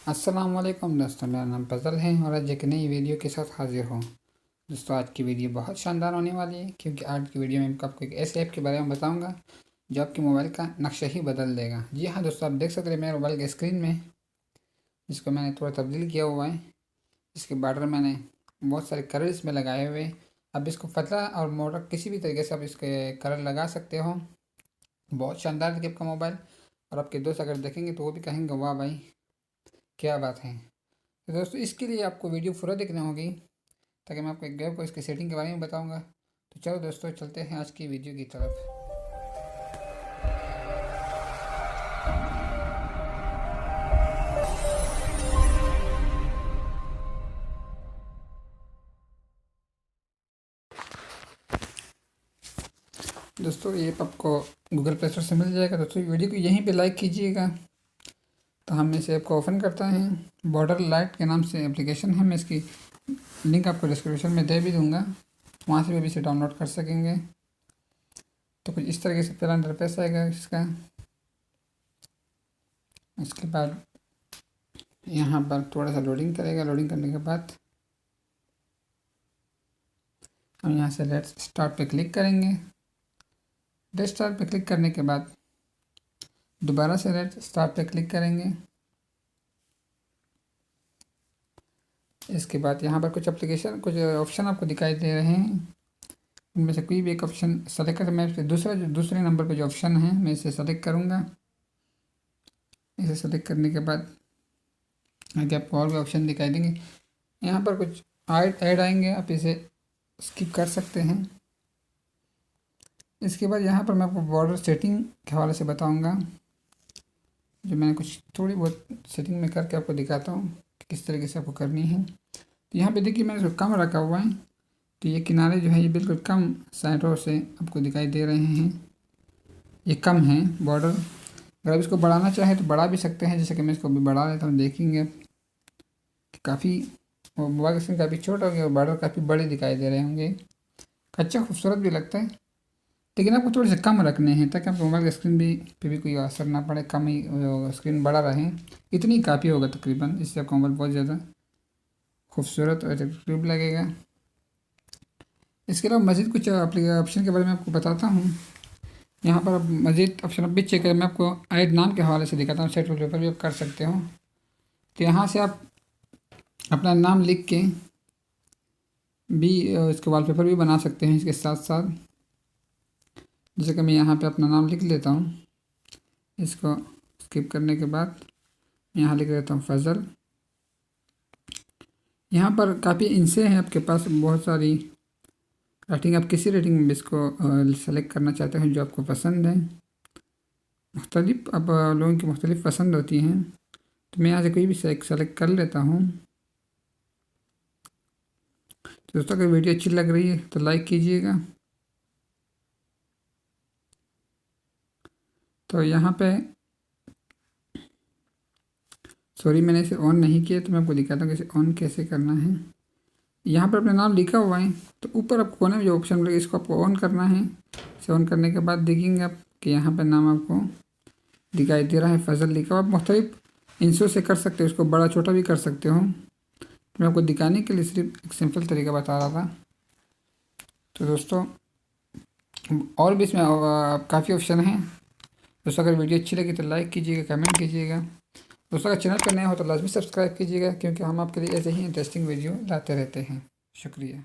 अस्सलाम वालेकुम दोस्तों, मेरा नाम फजल है और आज एक नई वीडियो के साथ हाजिर हूँ। दोस्तों, आज की वीडियो बहुत शानदार होने वाली है क्योंकि आज की वीडियो में आपको एक ऐसे ऐप के बारे में बताऊंगा जो आपके मोबाइल का नक्शा ही बदल देगा। जी हाँ दोस्तों, आप देख सकते हैं मेरे मोबाइल के स्क्रीन में, जिसको मैंने थोड़ा तब्दील किया हुआ है। इसके बॉर्डर मैंने बहुत सारे कलर इसमें लगाए हुए। अब इसको पतला और मोटा किसी भी तरीके से आप इसके कलर लगा सकते हो। बहुत शानदार है आपका मोबाइल, और आपके दोस्त अगर देखेंगे तो वो भी कहेंगे वाह भाई क्या बात है। तो दोस्तों, इसके लिए आपको वीडियो पूरा देखना होगी ताकि मैं आपको एक वेब को इसकी सेटिंग के बारे में बताऊंगा। तो चलो दोस्तों, चलते हैं आज की वीडियो की तरफ। दोस्तों, ये आपको गूगल प्ले स्टोर से मिल जाएगा। दोस्तों, वीडियो को यहीं पे लाइक कीजिएगा। तो हम इसे ऐप को ओपन करते हैं। बॉर्डर लाइट के नाम से एप्लीकेशन है, मैं इसकी लिंक आपको डिस्क्रिप्शन में दे भी दूँगा, वहाँ से भी इसे डाउनलोड कर सकेंगे। तो कुछ इस तरीके से पहला इंटरफेस आएगा इसका। उसके बाद यहाँ पर थोड़ा सा लोडिंग करेगा। लोडिंग करने के बाद हम यहाँ से लेट्स स्टार्ट पे क्लिक करेंगे। लेट्स स्टार्ट पे क्लिक करने के बाद दोबारा से लेट्स स्टार्ट पे क्लिक करेंगे। इसके बाद यहाँ पर कुछ ऑप्शन आपको दिखाई दे रहे हैं। उनमें से कोई भी एक ऑप्शन सेलेक्ट कर, मैं दूसरे नंबर पे जो ऑप्शन है मैं इसे सेलेक्ट करूँगा। इसे सेलेक्ट करने के बाद आगे आपको और भी ऑप्शन दिखाई देंगे। यहाँ पर कुछ ऐड आएंगे, आप इसे स्किप कर सकते हैं। इसके बाद यहाँ पर मैं आपको बॉर्डर सेटिंग के हवाले से बताऊँगा, जो मैंने कुछ थोड़ी बहुत सेटिंग में करके आपको दिखाता हूँ कि किस तरीके से आपको करनी है। तो यहाँ पे देखिए मैंने इसको कम रखा हुआ है, तो ये किनारे जो है ये बिल्कुल कम साइडों से आपको दिखाई दे रहे हैं। ये कम है बॉर्डर। अगर आप इसको बढ़ाना चाहें तो बढ़ा भी सकते हैं, जैसे कि मैं इसको अभी बढ़ा लेता हूँ। देखेंगे कि काफ़ी मोबाइल स्क्रीन काफ़ी छोटा हो गया और बॉर्डर काफ़ी बड़े दिखाई दे रहे होंगे। अच्छा खूबसूरत भी लगता है, लेकिन आपको थोड़े से कम रखने हैं ताकि आपको मोबाइल की स्क्रीन पे भी कोई असर ना पड़े। कम ही स्क्रीन बड़ा रहे, इतनी काफ़ी होगा तकरीबन। इससे आपका मोबाइल बहुत ज़्यादा खूबसूरत और अट्रैक्टिव लगेगा। इसके अलावा मज़ीद कुछ ऑप्शन के बारे में आपको बताता हूँ। यहाँ पर आप मज़ीद ऑप्शन अब भी चेक करें। मैं आपको ऐड नाम के हवाले से दिखाता हूँ, सेट वॉलपेपर भी आप कर सकते हो। तो यहाँ से आप अपना नाम लिख के भी इसके वॉलपेपर भी बना सकते हैं इसके साथ साथ। जैसे कि मैं यहाँ पे अपना नाम लिख लेता हूँ। इसको स्किप करने के बाद यहाँ लिख देता हूँ फजल। यहाँ पर काफ़ी इंसे हैं आपके पास, बहुत सारी रेटिंग। आप किसी रेटिंग में इसको सेलेक्ट करना चाहते हैं जो आपको पसंद है। मुख्तलिफ अब लोगों की मुख्तलिफ पसंद होती हैं, तो मैं यहाँ से कोई भी सेलेक्ट कर लेता हूँ। तो दोस्तों, अगर वीडियो अच्छी लग रही है तो लाइक कीजिएगा। तो यहाँ पे सॉरी मैंने इसे ऑन नहीं किया, तो मैं आपको दिखाता हूँ कि इसे ऑन कैसे करना है। यहाँ पर अपना नाम लिखा हुआ है, तो ऊपर आपको कोने में जो ऑप्शन मिलेगा इसको आपको ऑन करना है। इसे ऑन करने के बाद देखेंगे आप कि यहाँ पर नाम आपको दिखाई दे रहा है, फजल लिखा हुआ। आप मुख्तलिफ इंचों से कर सकते हो, इसको बड़ा छोटा भी कर सकते हो। मैं आपको दिखाने के लिए सिर्फ एक सिंपल तरीका बता रहा था। तो दोस्तों, और भी इसमें काफ़ी ऑप्शन हैं। दोस्तों, अगर वीडियो अच्छी लगी तो लाइक कीजिएगा, कमेंट कीजिएगा। दोस्तों, अगर चैनल पर नया हो तो लाजमी सब्सक्राइब कीजिएगा, क्योंकि हम आपके लिए ऐसे ही इंटरेस्टिंग वीडियो लाते रहते हैं। शुक्रिया।